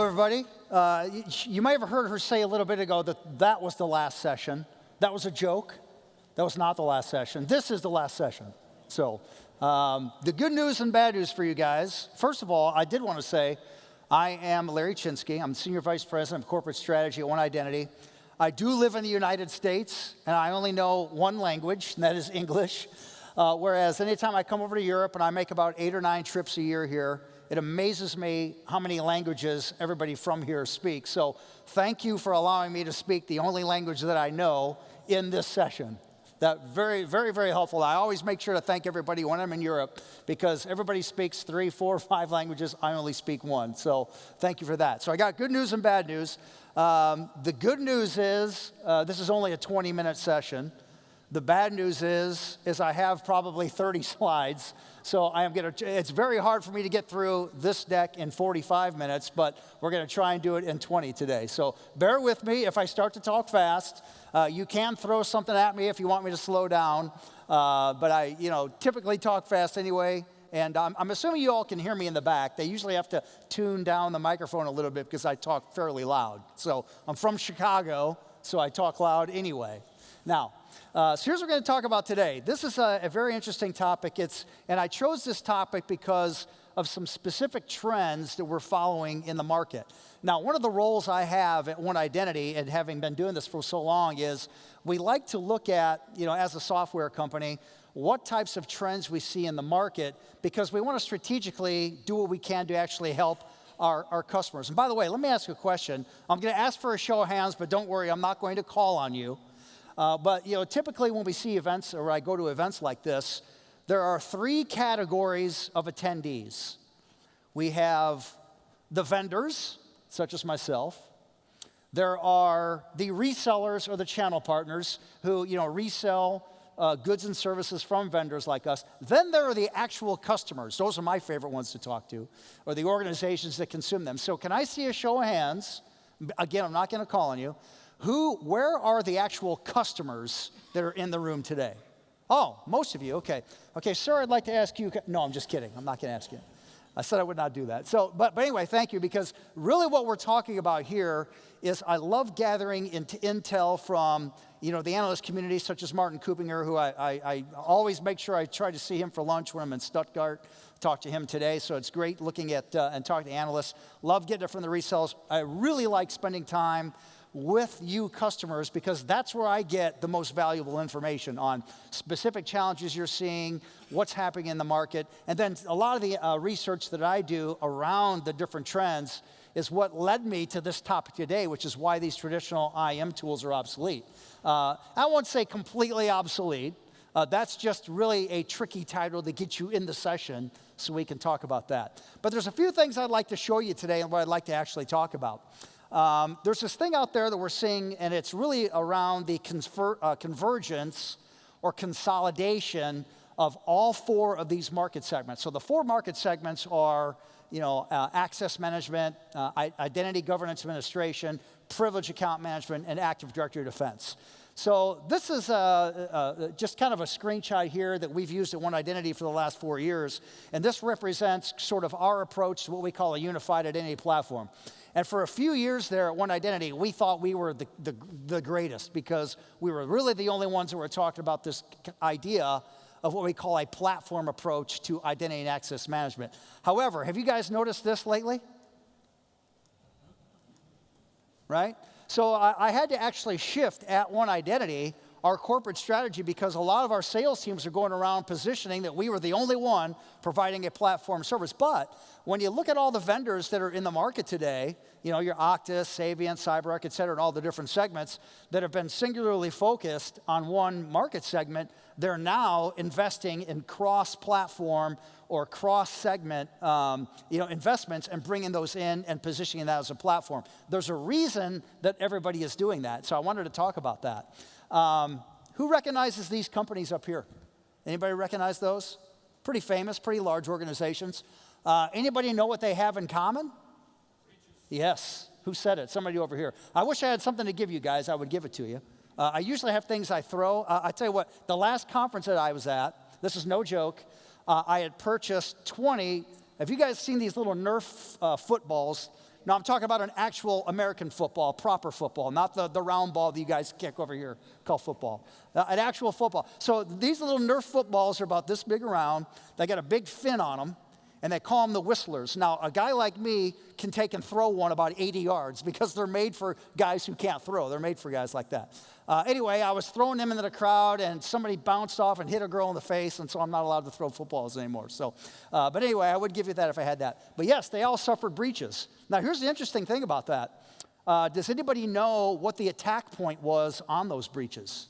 everybody. You might have heard her say a little bit ago that that was the last session. That was a joke. That was not the last session. This is the last session. So the good news and bad news for you guys. First of all, I did want to say I am Larry Chinsky. I'm Senior Vice President of Corporate Strategy at One Identity. I do live in the United States, and I only know one language, and that is English. Whereas anytime I come over to Europe, and I make about 8 or 9 trips a year here, it amazes me how many languages everybody from here speaks. So thank you for allowing me to speak the only language that I know in this session. That very, very, very helpful. I always make sure to thank everybody when I'm in Europe because everybody speaks 3, 4, 5 languages. I only speak 1. So thank you for that. So I got good news and bad news. The good news is this is only a 20-minute session. The bad news is I have probably 30 slides. So it's very hard for me to get through this deck in 45 minutes, but we're going to try and do it in 20 today. So bear with me if I start to talk fast. You can throw something at me if you want me to slow down, but I typically talk fast anyway. And I'm assuming you all can hear me in the back. They usually have to tune down the microphone a little bit because I talk fairly loud. So I'm from Chicago, so I talk loud anyway. Now, so here's what we're going to talk about today. This is a very interesting topic. And I chose this topic because of some specific trends that we're following in the market. Now, one of the roles I have at One Identity, and having been doing this for so long, is we like to look at, as a software company, what types of trends we see in the market, because we want to strategically do what we can to actually help our customers. And by the way, let me ask you a question. I'm going to ask for a show of hands, but don't worry, I'm not going to call on you. But typically when we see events, or I go to events like this, there are 3 categories of attendees. We have the vendors, such as myself. There are the resellers or the channel partners who, resell goods and services from vendors like us. Then there are the actual customers. Those are my favorite ones to talk to, or the organizations that consume them. So can I see a show of hands? Again, I'm not going to call on you. Where are the actual customers that are in the room today? Oh, most of you, okay. Okay, sir, I'd like to ask you, no, I'm just kidding. I'm not going to ask you. I said I would not do that. So, but anyway, thank you, because really what we're talking about here is I love gathering intel from, the analyst community, such as Martin Kupinger, who I always make sure I try to see him for lunch when I'm in Stuttgart. Talk to him today, so it's great looking at and talking to analysts. Love getting it from the resellers. I really like spending time with you customers because that's where I get the most valuable information on specific challenges you're seeing, what's happening in the market. And then a lot of the research that I do around the different trends is what led me to this topic today, which is why these traditional IM tools are obsolete. I won't say completely obsolete. That's just really a tricky title to get you in the session so we can talk about that. But there's a few things I'd like to show you today and what I'd like to actually talk about. There's this thing out there that we're seeing, and it's really around the convergence or consolidation of all 4 of these market segments. So the 4 market segments are, access management, identity governance administration, privilege account management, and Active Directory defense. So this is just kind of a screenshot here that we've used at One Identity for the last 4 years, and this represents sort of our approach to what we call a unified identity platform. And for a few years there at One Identity, we thought we were the greatest because we were really the only ones that were talking about this idea of what we call a platform approach to identity and access management. However, have you guys noticed this lately? Right? So I had to actually shift at One Identity our corporate strategy because a lot of our sales teams are going around positioning that we were the only one providing a platform service. But when you look at all the vendors that are in the market today, your Okta, Saviynt, CyberArk, et cetera, and all the different segments that have been singularly focused on one market segment, they're now investing in cross-platform or cross-segment investments and bringing those in and positioning that as a platform. There's a reason that everybody is doing that, so I wanted to talk about that. Who recognizes these companies up here? Anybody recognize those? Pretty famous, pretty large organizations. Anybody know what they have in common? Yes. Who said it? Somebody over here. I wish I had something to give you guys. I would give it to you. I usually have things I throw. I tell you what, the last conference that I was at, this is no joke, I had purchased 20. Have you guys seen these little Nerf footballs? Now, I'm talking about an actual American football, proper football, not the round ball that you guys kick over here called football. An actual football. So these little Nerf footballs are about this big around. They got a big fin on them, and they call them the Whistlers. Now, a guy like me can take and throw one about 80 yards because they're made for guys who can't throw. They're made for guys like that. Anyway, I was throwing them into the crowd, and somebody bounced off and hit a girl in the face, and so I'm not allowed to throw footballs anymore. So, but anyway, I would give you that if I had that. But yes, they all suffered breaches. Now, here's the interesting thing about that. Does anybody know what the attack point was on those breaches?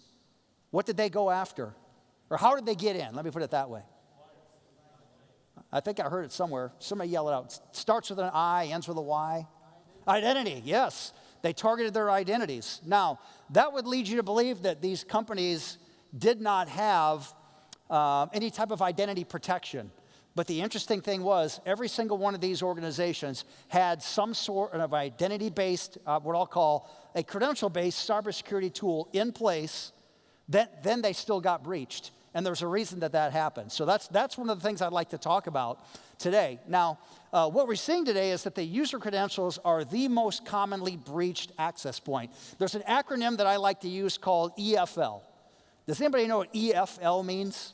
What did they go after? Or how did they get in? Let me put it that way. I think I heard it somewhere. Somebody yell it out. Starts with an I, ends with a Y. Identity, yes. They targeted their identities. Now, that would lead you to believe that these companies did not have any type of identity protection. But the interesting thing was, every single one of these organizations had some sort of identity-based, what I'll call a credential-based cybersecurity tool in place. Then they still got breached. And there's a reason that happened. So that's one of the things I'd like to talk about today. Now, what we're seeing today is that the user credentials are the most commonly breached access point. There's an acronym that I like to use called EFL. Does anybody know what EFL means?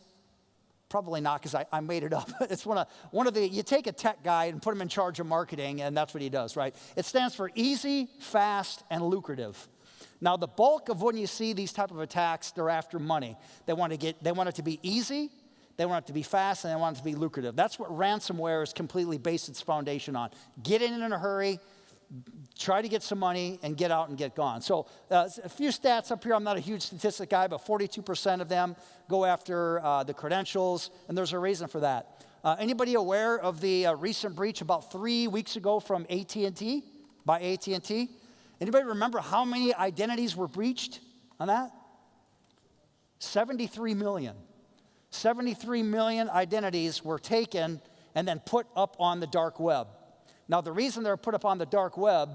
Probably not, because I made it up. It's one of the, you take a tech guy and put him in charge of marketing, and that's what he does, right? It stands for easy, fast, and lucrative. Now, the bulk of when you see these type of attacks, they're after money. They want it to be easy, they want it to be fast, and they want it to be lucrative. That's what ransomware is completely based its foundation on. Get in a hurry, try to get some money, and get out and get gone. So a few stats up here. I'm not a huge statistic guy, but 42% of them go after the credentials, and there's a reason for that. Anybody aware of the recent breach about 3 weeks ago from AT&T, by AT&T? Anybody remember how many identities were breached on that? 73 million. 73 million identities were taken and then put up on the dark web. Now, the reason they're put up on the dark web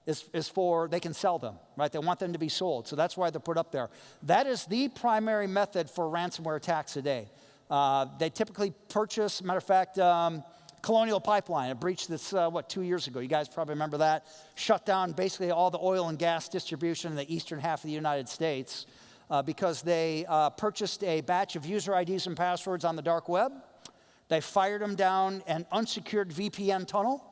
is for they can sell them, right? They want them to be sold, so that's why they're put up there. That is the primary method for ransomware attacks today. They typically purchase, matter of fact, Colonial Pipeline, a breach that's, 2 years ago. You guys probably remember that. Shut down basically all the oil and gas distribution in the eastern half of the United States because they purchased a batch of user IDs and passwords on the dark web. They fired them down an unsecured VPN tunnel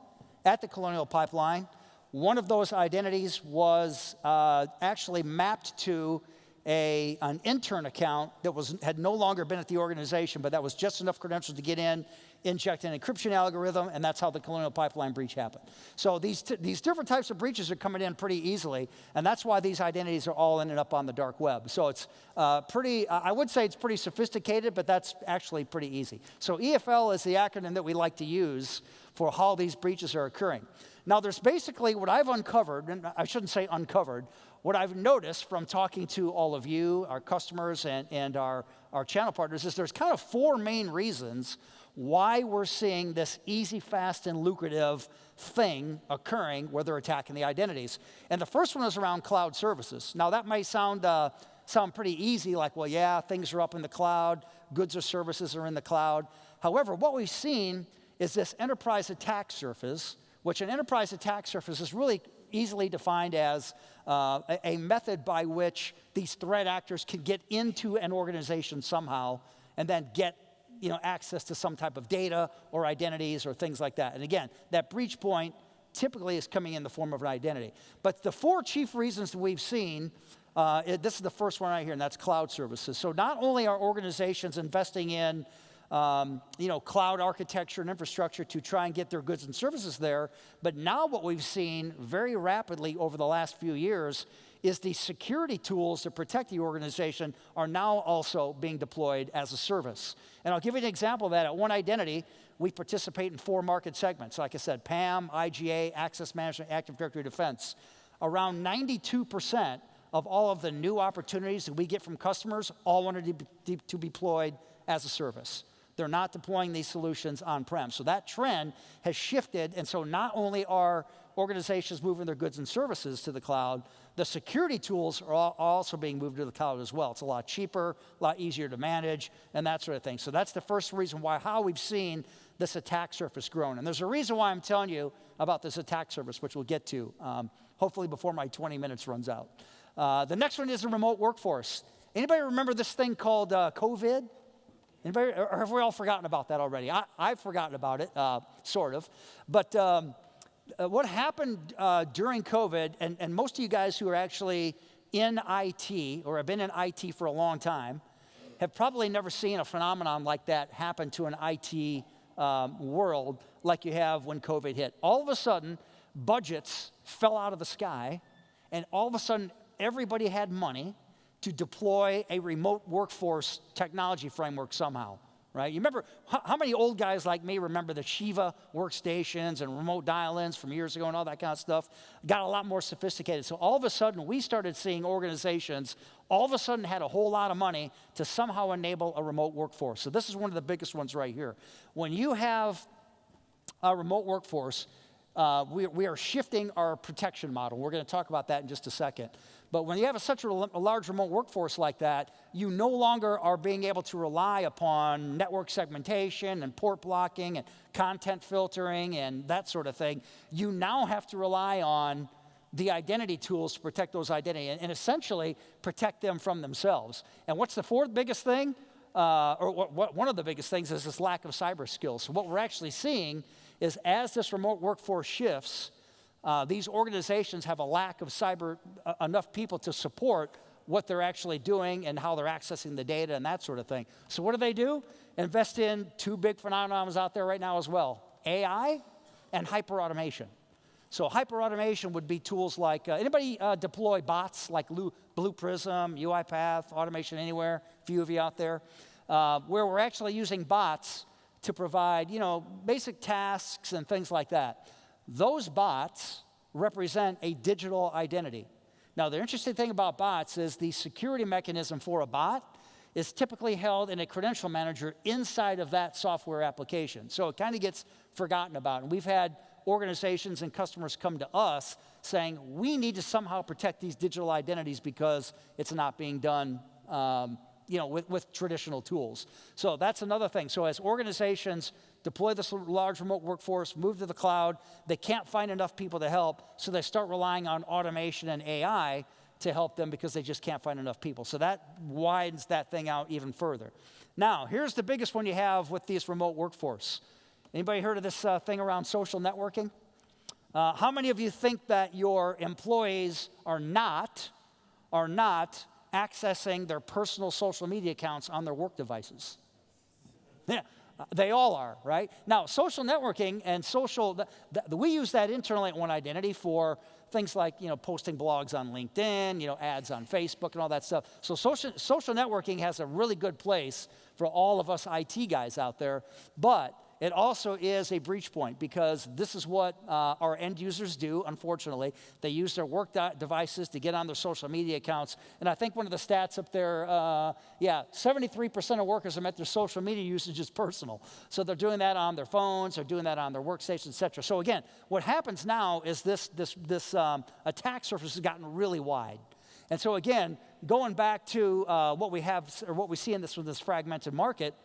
at the Colonial Pipeline. One of those identities was actually mapped to an intern account that had no longer been at the organization, but that was just enough credentials to get in, inject an encryption algorithm, and that's how the Colonial Pipeline breach happened. So these different types of breaches are coming in pretty easily, and that's why these identities are all ending up on the dark web. So it's I would say it's pretty sophisticated, but that's actually pretty easy. So EFL is the acronym that we like to use for how these breaches are occurring. Now, there's basically what I've uncovered, and I shouldn't say uncovered, what I've noticed from talking to all of you, our customers, and our channel partners is there's kind of 4 main reasons why we're seeing this easy, fast, and lucrative thing occurring where they're attacking the identities. And the first one is around cloud services. Now, that may sound pretty easy, like, well, yeah, things are up in the cloud, goods or services are in the cloud. However, what we've seen is this enterprise attack surface, which an enterprise attack surface is really easily defined as a method by which these threat actors can get into an organization somehow and then get access to some type of data or identities or things like that. And again, that breach point typically is coming in the form of an identity. But the 4 chief reasons that we've seen, this is the first one right here, and that's cloud services. So not only are organizations investing in cloud architecture and infrastructure to try and get their goods and services there, but now what we've seen very rapidly over the last few years is the security tools that protect the organization are now also being deployed as a service. And I'll give you an example of that. At One Identity, we participate in 4 market segments. Like I said, PAM, IGA, Access Management, Active Directory Defense. Around 92% of all of the new opportunities that we get from customers all wanted to be deployed as a service. They're not deploying these solutions on-prem. So that trend has shifted, and so not only are organizations moving their goods and services to the cloud, the security tools are also being moved to the cloud as well. It's a lot cheaper, a lot easier to manage, and that sort of thing. So that's the first reason how we've seen this attack surface grown. And there's a reason why I'm telling you about this attack surface, which we'll get to, hopefully before my 20 minutes runs out. The next one is the remote workforce. Anybody remember this thing called COVID? Anybody, or have we all forgotten about that already? I've forgotten about it, sort of. But what happened during COVID, and most of you guys who are actually in IT or have been in IT for a long time have probably never seen a phenomenon like that happen to an IT world like you have when COVID hit. All of a sudden, budgets fell out of the sky, and all of a sudden, everybody had money to deploy a remote workforce technology framework somehow, right? You remember, how many old guys like me remember the Shiva workstations and remote dial-ins from years ago and all that kind of stuff? Got a lot more sophisticated. So all of a sudden, we started seeing organizations all of a sudden had a whole lot of money to somehow enable a remote workforce. So this is one of the biggest ones right here. When you have a remote workforce, we are shifting our protection model. We're going to talk about that in just a second. But when you have such a large remote workforce like that, you no longer are being able to rely upon network segmentation and port blocking and content filtering and that sort of thing. You now have to rely on the identity tools to protect those identities and essentially protect them from themselves. And what's the fourth biggest thing? One of the biggest things is this lack of cyber skills. So what we're actually seeing is as this remote workforce shifts, these organizations have a lack of enough people to support what they're actually doing and how they're accessing the data and that sort of thing. So what do? Invest in two big phenomena out there right now as well, AI and hyperautomation. So hyperautomation would be tools like, anybody deploy bots like Blue Prism, UiPath, Automation Anywhere, a few of you out there, where we're actually using bots to provide, basic tasks and things like that. Those bots represent a digital identity. Now, the interesting thing about bots is the security mechanism for a bot is typically held in a credential manager inside of that software application. So it kind of gets forgotten about. And we've had organizations and customers come to us saying, we need to somehow protect these digital identities because it's not being done with traditional tools. So that's another thing. So as organizations deploy this large remote workforce, move to the cloud, they can't find enough people to help, so they start relying on automation and AI to help them because they just can't find enough people. So that widens that thing out even further. Now, here's the biggest one you have with this remote workforce. Anybody heard of this thing around social networking? How many of you think that your employees are not accessing their personal social media accounts on their work devices? Yeah, they all are, right? Now, social networking and we use that internally at One Identity for things like, posting blogs on LinkedIn, ads on Facebook and all that stuff. So social networking has a really good place for all of us IT guys out there, but it also is a breach point because this is what our end users do, unfortunately. They use their work devices to get on their social media accounts. And I think one of the stats up there, 73% of workers admit their social media usage is personal. So they're doing that on their phones, they're doing that on their workstations, et cetera. So again, what happens now is this attack surface has gotten really wide. And so again, going back to what we see in this fragmented market,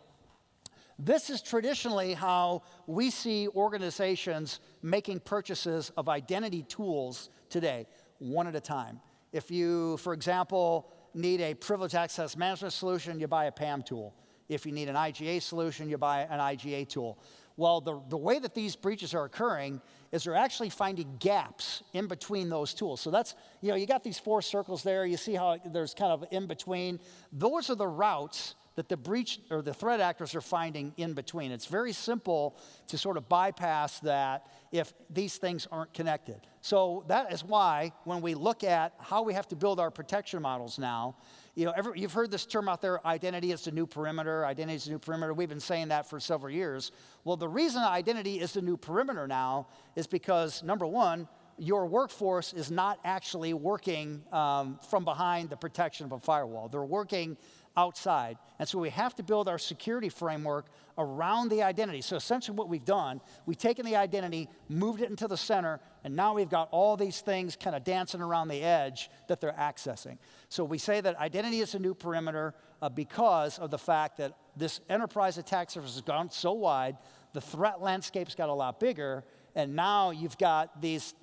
this is traditionally how we see organizations making purchases of identity tools today, one at a time. If you, for example, need a privileged access management solution, you buy a PAM tool. If you need an IGA solution, you buy an IGA tool. Well, the way that these breaches are occurring is they're actually finding gaps in between those tools. So that's, you got these four circles there. You see how there's kind of in between. Those are the routes that the breach or the threat actors are finding in between. It's very simple to sort of bypass that if these things aren't connected. So that is why when we look at how we have to build our protection models now, you've heard this term out there, identity is the new perimeter, identity is the new perimeter. We've been saying that for several years. Well, the reason identity is the new perimeter now is because, number one, your workforce is not actually working from behind the protection of a firewall. They're working outside. And so we have to build our security framework around the identity. So essentially what we've done, we've taken the identity, moved it into the center, and now we've got all these things kind of dancing around the edge that they're accessing. So we say that identity is a new perimeter because of the fact that this enterprise attack surface has gone so wide, the threat landscape's got a lot bigger, And now you've got these,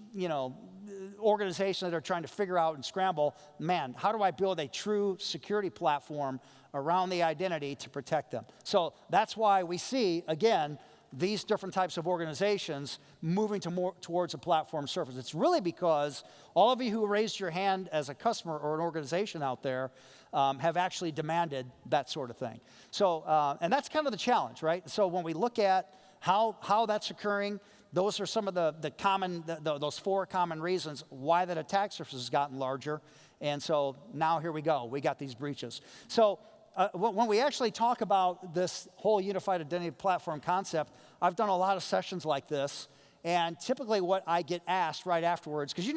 organizations that are trying to figure out and scramble, man, how do I build a true security platform around the identity to protect them? So that's why we see, again, these different types of organizations moving towards a platform surface. It's really because all of you who raised your hand as a customer or an organization out there have actually demanded that sort of thing. So, and that's kind of the challenge, right? So when we look at how that's occurring, those are some of the common, those 4 common reasons why that attack surface has gotten larger. And so now here we go. We got these breaches. So when we actually talk about this whole unified identity platform concept, I've done a lot of sessions like this. And typically what I get asked right afterwards, because you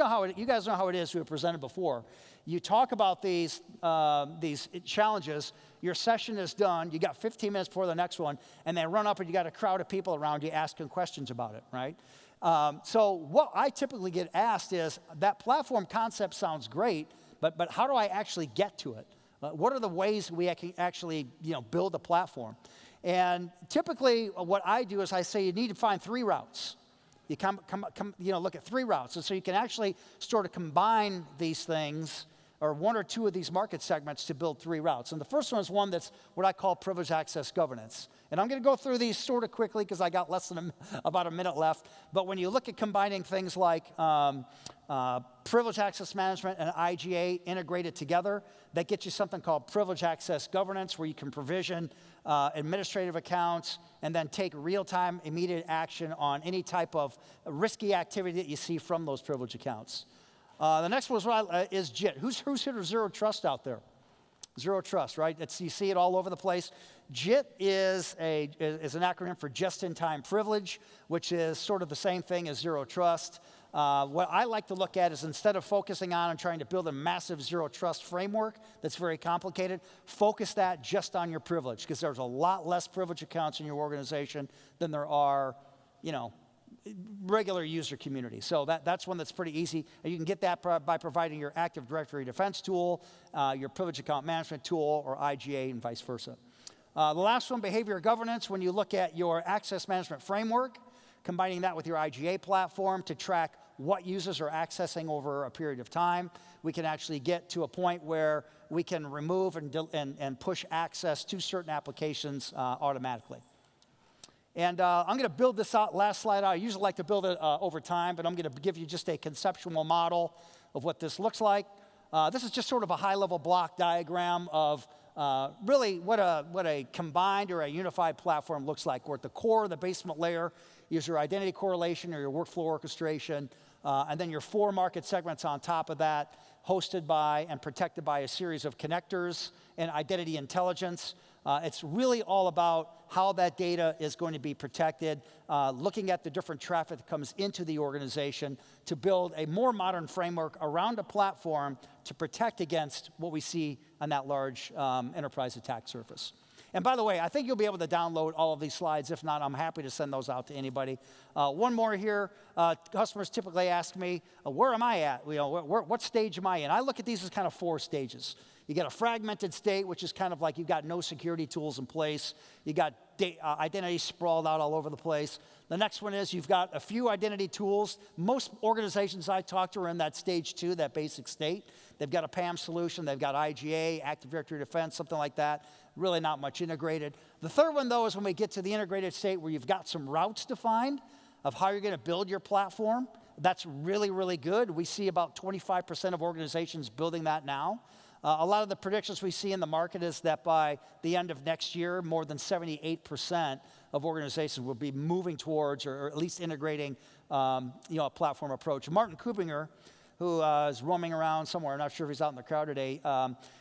guys know how it is who have presented before. You talk about these challenges, your session is done, you got 15 minutes before the next one, and they run up and you got a crowd of people around you asking questions about it, right? So what I typically get asked is, that platform concept sounds great, but how do I actually get to it? What are the ways we can actually build a platform? And typically what I do is I say you need to find 3 routes. You look at 3 routes. And so you can actually sort of combine these things, or 1 or 2 of these market segments, to build 3 routes. And the first one is one that's what I call privileged access governance. And I'm going to go through these sort of quickly because I got less than about a minute left. But when you look at combining things like privileged access management and IGA integrated together, that gets you something called privileged access governance, where you can provision administrative accounts and then take real-time immediate action on any type of risky activity that you see from those privileged accounts. The next one is JIT. Who's heard of Zero Trust out there? Zero Trust, right? You see it all over the place. JIT is an acronym for Just-in-Time Privilege, which is sort of the same thing as Zero Trust. What I like to look at is, instead of focusing on and trying to build a massive Zero Trust framework that's very complicated, focus that just on your privilege, because there's a lot less privilege accounts in your organization than there are, regular user community. So that's one that's pretty easy. And you can get that by providing your Active Directory Defense tool, your Privilege Account Management tool, or IGA, and vice versa. The last one, behavior governance. When you look at your access management framework, combining that with your IGA platform to track what users are accessing over a period of time, we can actually get to a point where we can remove and push access to certain applications automatically. And I'm going to build this last slide out. I usually like to build it over time, but I'm going to give you just a conceptual model of what this looks like. This is just sort of a high-level block diagram of really what a combined or a unified platform looks like, where at the core, the basement layer, is your identity correlation or your workflow orchestration, and then your 4 market segments on top of that, hosted by and protected by a series of connectors and identity intelligence. It's really all about how that data is going to be protected, looking at the different traffic that comes into the organization to build a more modern framework around a platform to protect against what we see on that large enterprise attack surface. And by the way, I think you'll be able to download all of these slides. If not, I'm happy to send those out to anybody. One more here. Customers typically ask me, where am I at? What stage am I in? I look at these as kind of 4 stages. You got a fragmented state, which is kind of like you've got no security tools in place. You got identity sprawled out all over the place. The next one is you've got a few identity tools. Most organizations I talk to are in that stage 2, that basic state. They've got a PAM solution. They've got IGA, Active Directory Defense, something like that. Really not much integrated. The third one, though, is when we get to the integrated state where you've got some routes defined of how you're going to build your platform. That's really, really good. We see about 25% of organizations building that now. A lot of the predictions we see in the market is that by the end of next year, more than 78% of organizations will be moving towards, or at least integrating, a platform approach. Martin Kubinger, who is roaming around somewhere, I'm not sure if he's out in the crowd today,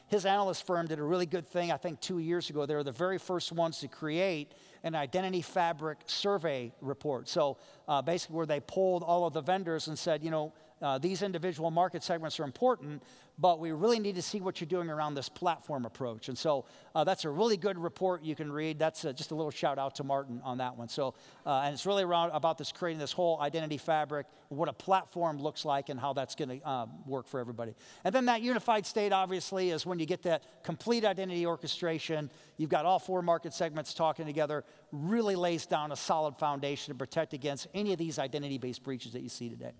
his analyst firm did a really good thing, I think 2 years ago. They were the very first ones to create an identity fabric survey report. So basically where they polled all of the vendors and said, these individual market segments are important, but we really need to see what you're doing around this platform approach. And so that's a really good report you can read. That's just a little shout out to Martin on that one. So, and it's really around about this creating this whole identity fabric, what a platform looks like and how that's going to work for everybody. And then that unified state obviously is when you get that complete identity orchestration, you've got all 4 market segments talking together, really lays down a solid foundation to protect against any of these identity-based breaches that you see today.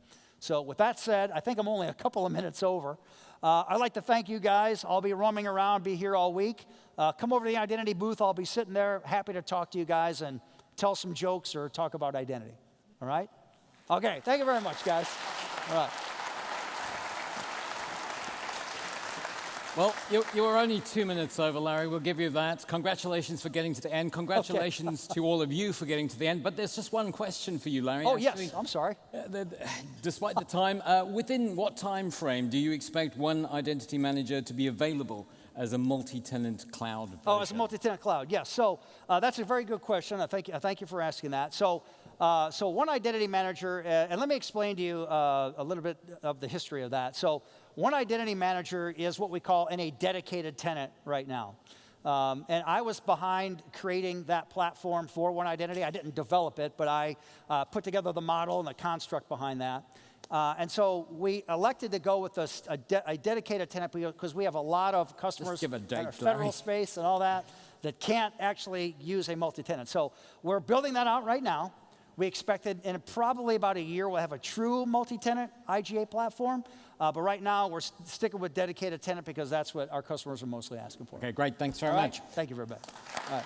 So with that said, I think I'm only a couple of minutes over. I'd like to thank you guys. I'll be roaming around, be here all week. Come over to the identity booth. I'll be sitting there, happy to talk to you guys and tell some jokes or talk about identity. All right? Okay, thank you very much, guys. All right. Well, you were only 2 minutes over, Larry. We'll give you that. Congratulations for getting to the end. Congratulations to all of you for getting to the end. But there's just one question for you, Larry. Oh, actually, yes. I'm sorry. Despite the time, within what time frame do you expect One Identity Manager to be available as a multi-tenant cloud version? Oh, as a multi-tenant cloud, yes. So that's a very good question. I thank you for asking that. So One Identity Manager, and let me explain to you a little bit of the history of that. So One Identity Manager is what we call in a dedicated tenant right now. And I was behind creating that platform for One Identity. I didn't develop it, but I put together the model and the construct behind that. And so we elected to go with a dedicated tenant because we have a lot of customers in our federal space and all that can't actually use a multi-tenant. So we're building that out right now. We expected in probably about a year we'll have a true multi-tenant IGA platform. But right now we're sticking with dedicated tenant because that's what our customers are mostly asking for. Okay, great. Thanks very much. Thank you very much. All right.